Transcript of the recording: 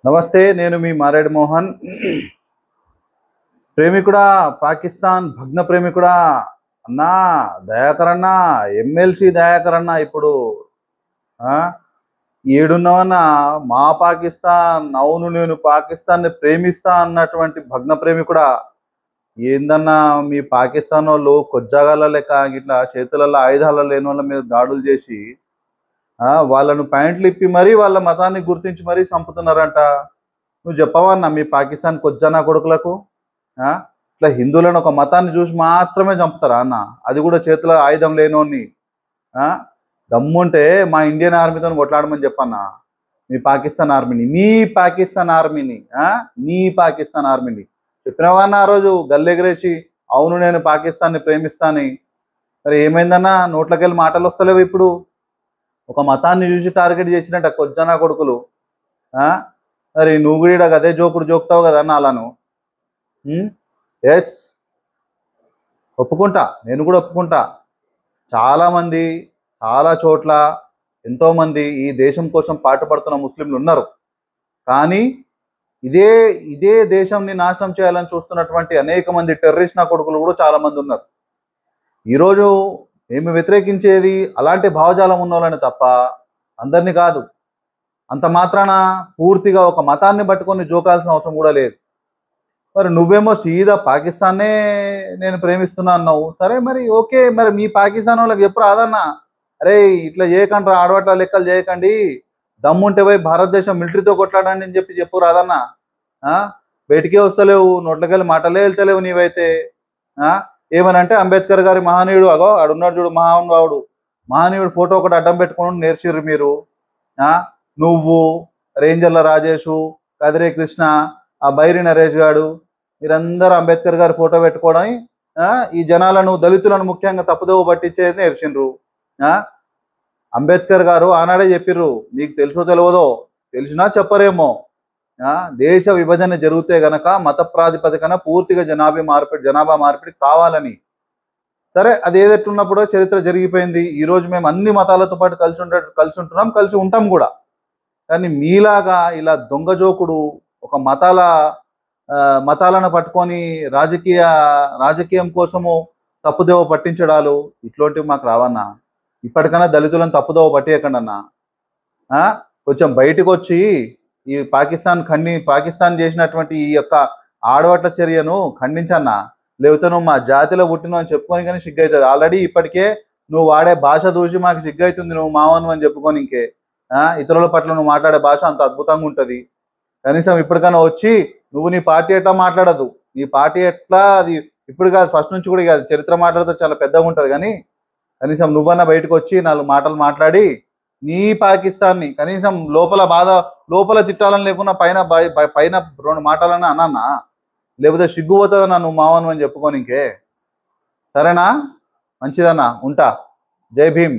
నమస్తే, నేను మీ మారేడు మోహన్. ప్రేమికుడా, పాకిస్తాన్ భగ్న ప్రేమికుడా అన్నా, దయాకర్ అన్న, ఎమ్మెల్సీ దయాకర్ అన్న, ఇప్పుడు ఆ ఏడున్నవన్నా మా పాకిస్తాన్, అవును నేను పాకిస్తాన్ని ప్రేమిస్తా అన్నటువంటి భగ్న ప్రేమికుడా, ఏందన్నా మీ పాకిస్తాన్ వాళ్ళు కొజ్జాగాల లెక్క ఇట్లా చేతులలో ఆయుధాలు లేని వాళ్ళ మీద దాడులు చేసి వాళ్ళను పాయింట్లు ఇప్పి మరీ వాళ్ళ మతాన్ని గుర్తించి మరీ చంపుతున్నారంట. నువ్వు చెప్పవన్నా మీ పాకిస్తాన్ కొజ్జానా కొడుకులకు ఇట్లా హిందువులను ఒక మతాన్ని చూసి మాత్రమే చంపుతారా అన్న, అది కూడా చేతిలో ఆయుధం లేనోని. దమ్ముంటే మా ఇండియన్ ఆర్మీతో కొట్లాడమని చెప్పన్నా. మీ పాకిస్తాన్ ఆర్మీని నీ పాకిస్తాన్ ఆర్మీని చెప్పినవాన్న ఆ రోజు గల్లెగరేసి, అవును నేను పాకిస్తాన్ని ప్రేమిస్తాని. మరి ఏమైందన్నా, నోట్లకెళ్ళి మాటలు వస్తలేవు. ఇప్పుడు ఒక మతాన్ని చూసి టార్గెట్ చేసినట్ట కొజ్జనా కొడుకులు. మరి నువ్వు కూడా అదే జోకుడు జోకుతావు కదా అలాను. ఎస్, ఒప్పుకుంటా, నేను కూడా ఒప్పుకుంటా. చాలామంది చాలా చోట్ల ఎంతోమంది ఈ దేశం కోసం పాటుపడుతున్న ముస్లింలు ఉన్నారు. కానీ ఇదే దేశంని నాశనం చేయాలని చూస్తున్నటువంటి అనేక మంది టెర్రరిస్ట్ నా కొడుకులు కూడా చాలామంది ఉన్నారు. ఈరోజు మేము వ్యతిరేకించేది అలాంటి భావజాలం ఉన్న వాళ్ళని తప్ప అందరినీ కాదు. అంత మాత్రాన పూర్తిగా ఒక మతాన్ని పట్టుకొని జోకాల్సిన అవసరం కూడా లేదు. మరి నువ్వేమో సీదా పాకిస్తాన్నే నేను ప్రేమిస్తున్నా అన్నావు. సరే మరి ఓకే, మరి మీ పాకిస్తాన్ వాళ్ళకి చెప్పు రాదన్నా, అరే ఇట్లా చేయకండి, ఆడవట్ల లెక్కలు చేయకండి, దమ్ముంటే పోయి భారతదేశం మిలిటరీతో కొట్లాడండి అని చెప్పు రాదన్నా. బయటికే వస్తలేవు, నోట్లకెళ్ళి మాటలే వెళ్తలేవు నీవైతే. ఏమనంటే అంబేద్కర్ గారి మహనీయుడు, అగో ఆడున్నాడు చూడు మహానుభావుడు, మహనీయుడు ఫోటో ఒకటి అడ్డం పెట్టుకుని నేర్చిర్రు మీరు. నువ్వు, రేంజర్ల రాజేషు, కదిరే కృష్ణ, ఆ బైరి నరేష్ గాడు, మీరందరూ అంబేద్కర్ గారి ఫోటో పెట్టుకోవడం ఈ జనాలను, దళితులను ముఖ్యంగా తప్పుదోవ పట్టించేది నేర్చిండ్రు. అంబేద్కర్ గారు ఆనాడే చెప్పిర్రు, మీకు తెలుసో తెలియదో, తెలిసినా చెప్పరేమో, దేశ విభజన జరిగితే గనక మత ప్రాతిపదికన పూర్తిగా జనాభా మార్పిడి కావాలని. సరే, అది ఏదెట్టున్నప్పుడో చరిత్ర జరిగిపోయింది. ఈరోజు మేము అన్ని మతాలతో పాటు కలిసి ఉంటున్నాం, కలిసి ఉంటాం కూడా. కానీ మీలాగా ఇలా దొంగజోకుడు, ఒక మతాలను పట్టుకొని రాజకీయం కోసము తప్పుదోవ పట్టించడాలు, ఇట్లాంటివి మాకు రావన్నా. ఇప్పటికైనా దళితులను తప్పుదోవ పట్టేయకండి అన్నా. కొంచెం బయటకు వచ్చి ఈ పాకిస్తాన్ చేసినటువంటి ఈ యొక్క ఆడవట్ల చర్యను ఖండించన్నా. లేకపోతే నువ్వు మా జాతిలో పుట్టినావు అని చెప్పుకొని కానీ సిగ్గవుతుంది. ఆల్రెడీ ఇప్పటికే నువ్వు వాడే భాష చూసి మాకు సిగ్గవుతుంది, నువ్వు మావను అని చెప్పుకొని. ఇంకే ఇతరుల పట్ల నువ్వు మాట్లాడే భాష అంత అద్భుతంగా ఉంటుంది. కనీసం ఇప్పటికైనా వచ్చి నువ్వు నీ పార్టీ ఎట్లా మాట్లాడదు, నీ పార్టీ ఎట్లా, అది ఇప్పుడు కాదు ఫస్ట్ నుంచి కూడా కాదు, చరిత్ర మాట్లాడితే చాలా పెద్దగా ఉంటుంది. కానీ కనీసం నువ్వన్నా బయటకు వచ్చి 4 మాటలు మాట్లాడి నీ పాకిస్తాన్ని కనీసం లోపల తిట్టాలని లేకున్నా పైన 2 మాటలన్నా అన్నా. లేకపోతే సిగ్గుపోతుందన్నా నువ్వు మావను అని చెప్పుకొని. ఇంకే సరేనా, మంచిదన్నా, ఉంటా. జై భీమ్.